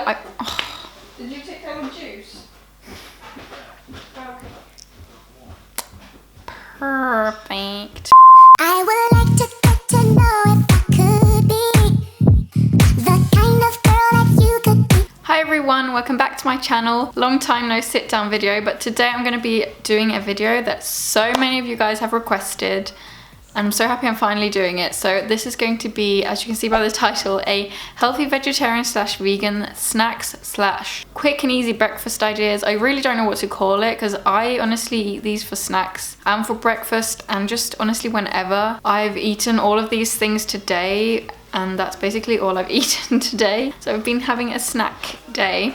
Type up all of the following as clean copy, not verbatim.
Did you take that with juice? Perfect. I would like to get to know if I could be the kind of girl that you could be. Hi everyone, welcome back to my channel. Long time no sit down video, but today I'm going to be doing a video that so many of you guys have requested. And I'm so happy I'm finally doing it. So this is going to be, as you can see by the title, a healthy vegetarian slash vegan snacks slash quick and easy breakfast ideas. I really don't know what to call it because I honestly eat these for snacks and for breakfast and just honestly whenever. I've eaten all of these things today and that's basically all I've eaten today. So I've been having a snack day.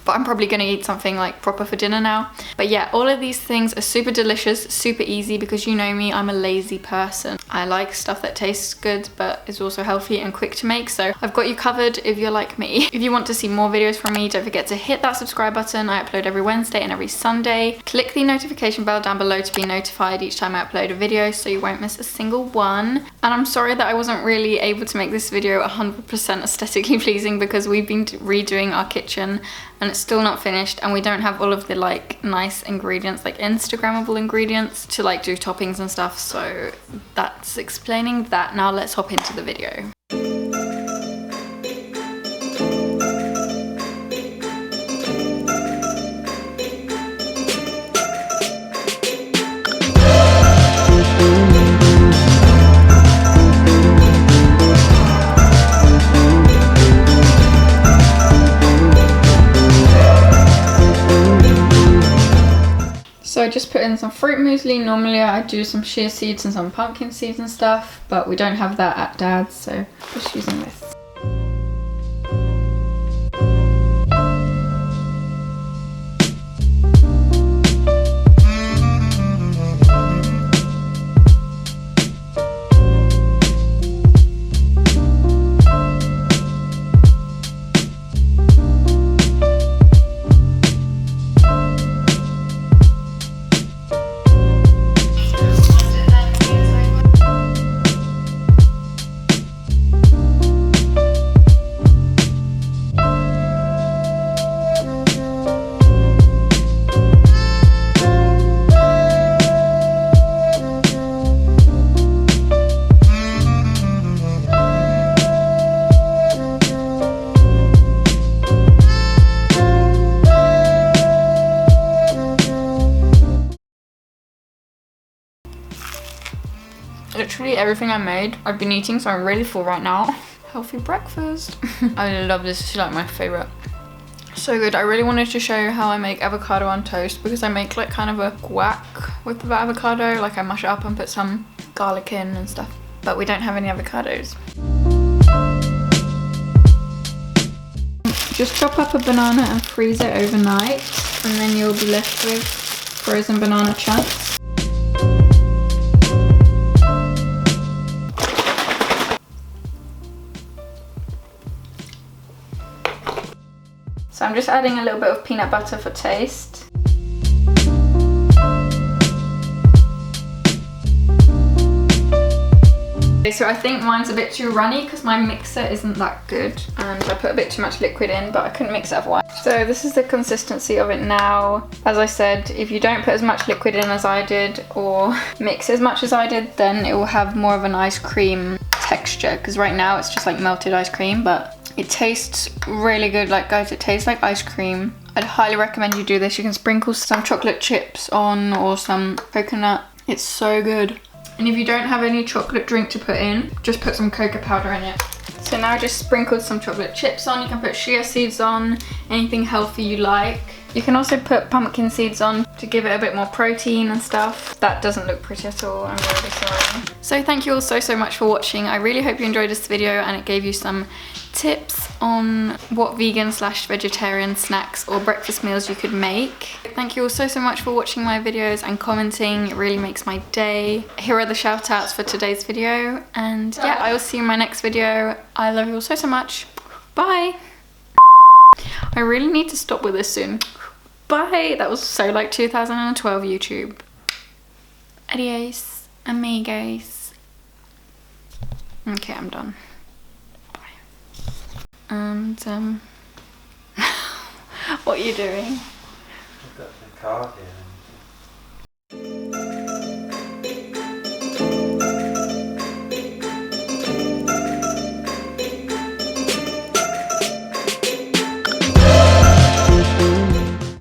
But I'm probably gonna eat something like proper for dinner now. But yeah, all of these things are super delicious, super easy because you know me, I'm a lazy person. I like stuff that tastes good but is also healthy and quick to make. So I've got you covered if you're like me. If you want to see more videos from me, don't forget to hit that subscribe button. I upload every Wednesday and every Sunday. Click the notification bell down below to be notified each time I upload a video so you won't miss a single one. And I'm sorry that I wasn't really able to make this video 100% aesthetically pleasing because we've been redoing our kitchen and it's still not finished and we don't have all of the like nice ingredients, like Instagrammable ingredients to like do toppings and stuff. So that's explaining that. Now let's hop into the video. So I just put in some fruit muesli. Normally I do some chia seeds and some pumpkin seeds and stuff, but we don't have that at Dad's, so just using this. Literally everything I made, I've been eating, so I'm really full right now. Healthy breakfast. I love this, it's like my favorite. So good. I really wanted to show you how I make avocado on toast because I make like kind of a guac with the avocado. Like I mash it up and put some garlic in and stuff. But we don't have any avocados. Just chop up a banana and freeze it overnight. And then you'll be left with frozen banana chunks. So I'm just adding a little bit of peanut butter for taste. Okay, so I think mine's a bit too runny because my mixer isn't that good and I put a bit too much liquid in, but I couldn't mix it otherwise. So this is the consistency of it now. As I said, if you don't put as much liquid in as I did or mix as much as I did, then it will have more of an ice cream texture because right now it's just like melted ice cream, but it tastes really good. Like guys, it tastes like ice cream. I'd highly recommend you do this. You can sprinkle some chocolate chips on or some coconut. It's so good. And if you don't have any chocolate drink to put in, just put some cocoa powder in it. So now I just sprinkled some chocolate chips on. You can put chia seeds on, anything healthy you like. You can also put pumpkin seeds on to give it a bit more protein and stuff. That doesn't look pretty at all, I'm really sorry. So thank you all so much for watching. I really hope you enjoyed this video and it gave you some tips on what vegan slash vegetarian snacks or breakfast meals you could make. Thank you all so much for watching my videos and commenting. It really makes my day. Here are the shout outs for today's video. And yeah, I will see you in my next video. I love you all so much. Bye. I really need to stop with this soon. Bye. That was so like 2012 YouTube. Adios, amigos. Okay, I'm done. Bye. And What are you doing? I've got the card here.